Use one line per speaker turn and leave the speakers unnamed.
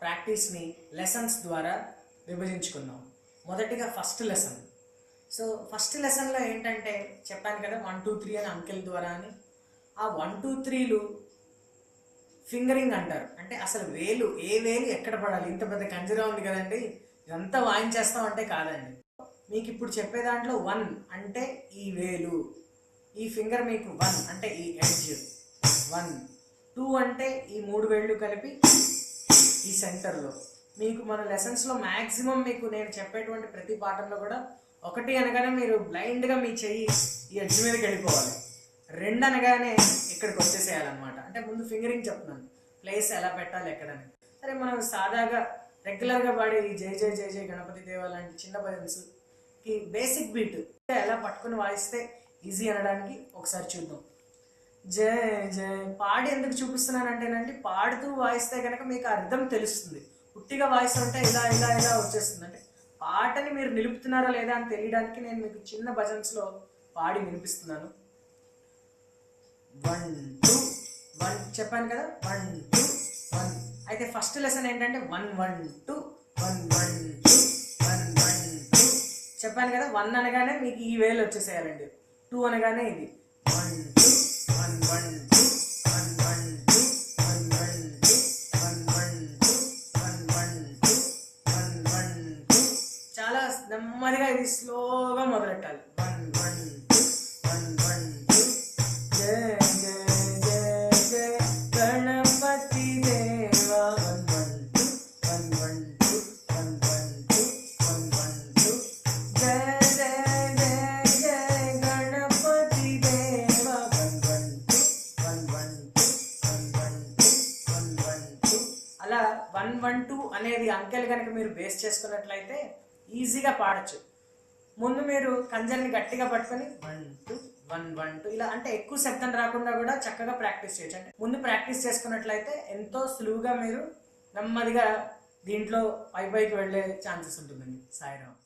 ప్రాక్టీస్ని lessons ద్వారా విభజించుకుందాం. మొదటిగా first lesson. So first లెసన్లో ఏంటంటే చెప్పాను కదా 1 2 3 అని అంకెల ద్వారా అని. ఆ 1 2 3లు ఫింగరింగ్ అంటారు. అంటే అసలు ఏ వేలు ఎక్కడ పడాలి. ఇంత పెద్ద కంజరా ఉంది కదండి, ఇదంతా వాయించేస్తాం అంటే కాదండి. మీకు ఇప్పుడు చెప్పే దాంట్లో 1 అంటే ఈ వేలు, ఈ ఫింగర్ మీకు 1 అంటే ఈ ఎడ్జ్ 1, 2 అంటే ఈ 3 వేళ్ళు కలిపి ఈ సెంటర్లో. మీకు మన లెసన్స్లో మ్యాక్సిమం మీకు నేను చెప్పేటువంటి ప్రతి పాఠంలో కూడా 1 అనగానే మీరు బ్లైండ్గా మీ చెయ్యి ఈ ఎడ్జ్ మీదకి వెళ్ళిపోవాలి. 2 అనగానే ఇక్కడికి వచ్చేసేయాలన్నమాట. అంటే ముందు ఫింగరింగ్ చెప్తున్నాను, ప్లేస్ ఎలా పెట్టాలి ఎక్కడని. సరే, మనం సాదాగా రెగ్యులర్గా పాడే ఈ జై జై జై జై గణపతి దేవా లాంటి చిన్న భజన్స్కి బేసిక్ బీట్ ఎలా పట్టుకుని వాయిస్తే ఈజీ అనడానికి ఒకసారి చూద్దాం. జై జై పాడి ఎందుకు చూపిస్తున్నానంటేనండి, పాడుతూ వాయిస్తే కనుక మీకు ఆ రిథం తెలుస్తుంది. పుట్టిగా వాయిస్తుంటే ఇలా ఇలా ఇలా వచ్చేస్తుంది. అంటే పాటని మీరు నిలుపుతున్నారా లేదా అని తెలియడానికి నేను మీకు చిన్న భజన్స్లో పాడి వినిపిస్తున్నాను. 1 2 1 చెప్పాను కదా, 1 2 1. అయితే ఫస్ట్ లెసన్ ఏంటంటే 1 1 2 1 1 2 1 1 2 చెప్పాను కదా. 1 అనగానే మీకు ఈ వేలు వచ్చేసేయాలండి. 2 అనగానే ఇది 1 2 1 1 2 1 1 2 1 1 2 1 1 2 1 1 2 1 1 2. చాలా నెమ్మదిగా ఇది స్లోగా మొదలెట్టాలి. 1 1 2 1 1 2 జై జై జై జై గణపతి దేవా 1 1 2 1 1 2 1 1 2 1 1 2 జై జై జై జై గణపతి దేవా 1 1 2 1 1 2 1 1 2 1 1 2. అలా 1 1 2 అనేది అంకెలు కనుక మీరు బేస్ చేసుకున్నట్లయితే ఈజీగా పాడచ్చు. ముందు మీరు కంజర్ని గట్టిగా పట్టుకొని 1 2 1 1 2 ఇలా, అంటే ఎక్కువ శబ్దం రాకుండా కూడా చక్కగా ప్రాక్టీస్ చేయొచ్చు. అంటే ముందు ప్రాక్టీస్ చేసుకున్నట్లయితే ఎంతో సులువుగా మీరు నెమ్మదిగా దీంట్లో పైకి వెళ్ళే ఛాన్సెస్ ఉంటుందండి. సాయిరామ్.